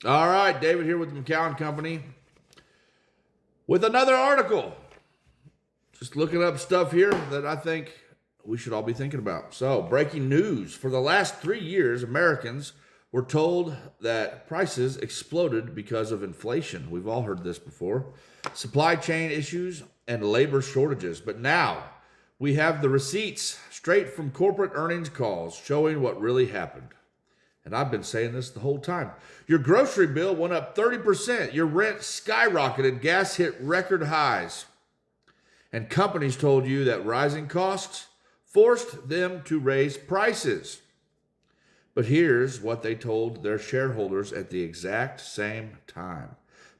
All right, David here with the McCown Company with another article. Just looking up stuff here that I think we should all be thinking about. So, breaking news. For the last 3 years, Americans were told that prices exploded because of inflation. We've all heard this before. Supply chain issues and labor shortages. But now we have the receipts straight from corporate earnings calls showing what really happened. And I've been saying this the whole time. Your grocery bill went up 30%. Your rent skyrocketed. Gas hit record highs. And companies told you that rising costs forced them to raise prices. But here's what they told their shareholders at the exact same time.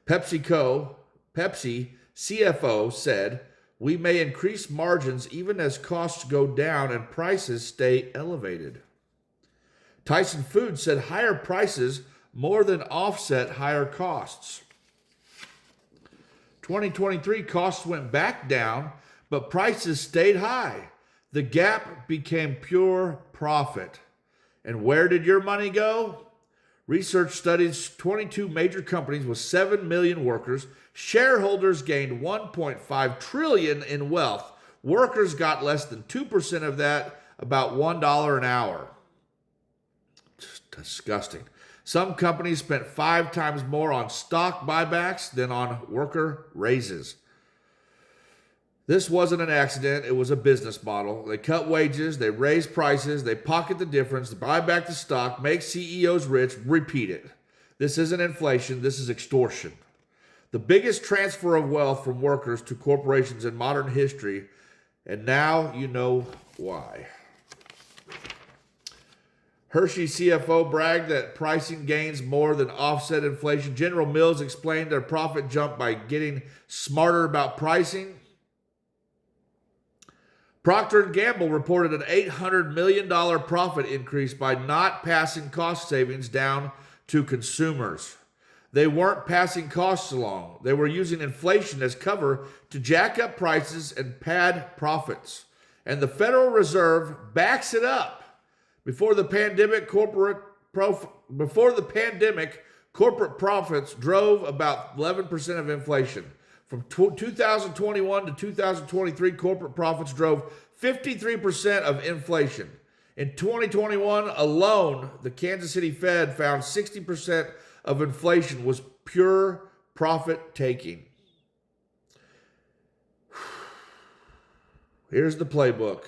Pepsi CFO said, "We may increase margins even as costs go down and prices stay elevated." Tyson Foods said higher prices more than offset higher costs. 2023 costs went back down, but prices stayed high. The gap became pure profit. And where did your money go? Research studies 22 major companies with 7 million workers. Shareholders gained 1.5 trillion in wealth. Workers got less than 2% of that, about $1 an hour. Disgusting. Some companies spent 5 times more on stock buybacks than on worker raises. This wasn't an accident. It was a business model. They cut wages, they raise prices, they pocket the difference, they buy back the stock, make CEOs rich, repeat it. This isn't inflation. This is extortion. The biggest transfer of wealth from workers to corporations in modern history, and now you know why. Hershey CFO bragged that pricing gains more than offset inflation. General Mills explained their profit jump by getting smarter about pricing. Procter & Gamble reported an $800 million profit increase by not passing cost savings down to consumers. They weren't passing costs along. They were using inflation as cover to jack up prices and pad profits. And the Federal Reserve backs it up. Before the pandemic, corporate profits drove about 11% of inflation. From 2021 to 2023, corporate profits drove 53% of inflation. In 2021 alone, the Kansas City Fed found 60% of inflation was pure profit taking. Here's the playbook.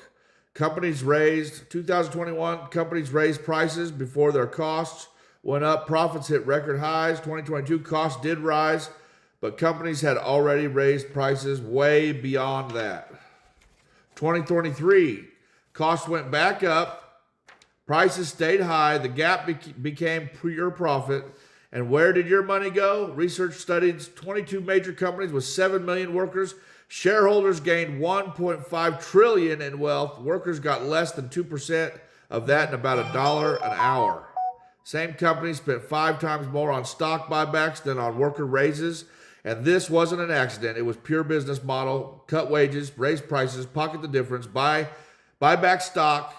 2021, companies raised prices before their costs went up. Profits hit record highs. 2022, costs did rise, but companies had already raised prices way beyond that. 2023, costs went back up. Prices stayed high. The gap became pure profit. And where did your money go? Research studied 22 major companies with 7 million workers. Shareholders gained 1.5 trillion in wealth. Workers got less than 2% of that and about $1 an hour. Same companies spent 5 times more on stock buybacks than on worker raises. And this wasn't an accident. It was pure business model. Cut wages, raise prices, pocket the difference, buy back stock,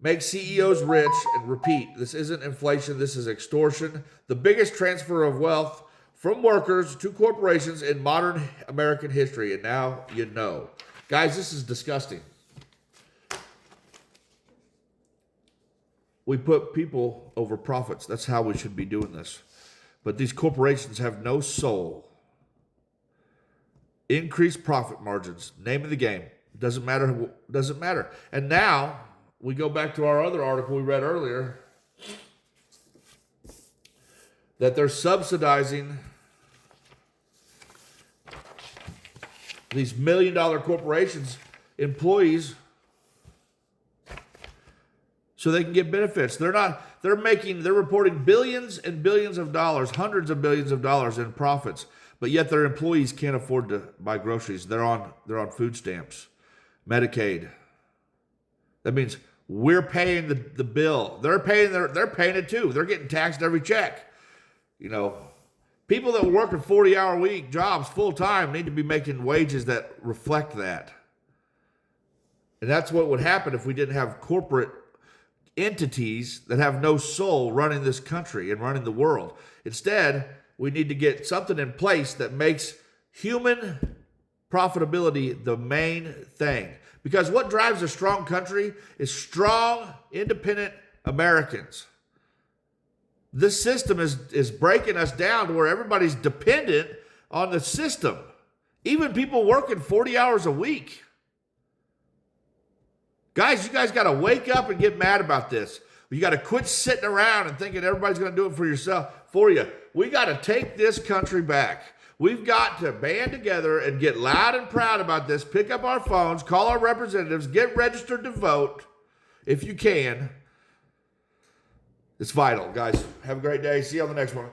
make CEOs rich, and repeat. This isn't inflation. This is extortion. The biggest transfer of wealth from workers to corporations in modern American history. And now you know. Guys, this is disgusting. We put people over profits. That's how we should be doing this. But these corporations have no soul. Increased profit margins. Name of the game. Doesn't matter. Doesn't matter. And now we go back to our other article we read earlier, that they're subsidizing these million-dollar corporations, employees, so they can get benefits. They're reporting billions and billions of dollars, hundreds of billions of dollars in profits, but yet their employees can't afford to buy groceries. They're on food stamps, Medicaid. That means we're paying the bill. They're paying it too. They're getting taxed every check. You know, people that work a 40-hour week jobs full time need to be making wages that reflect that. And that's what would happen if we didn't have corporate entities that have no soul running this country and running the world. Instead, we need to get something in place that makes human profitability the main thing. Because what drives a strong country is strong, independent Americans. This system is breaking us down to where everybody's dependent on the system. Even people working 40 hours a week. Guys, you guys got to wake up and get mad about this. You got to quit sitting around and thinking everybody's going to do it for you. We got to take this country back. We've got to band together and get loud and proud about this. Pick up our phones, call our representatives, get registered to vote if you can. It's vital, guys. Have a great day. See you on the next one.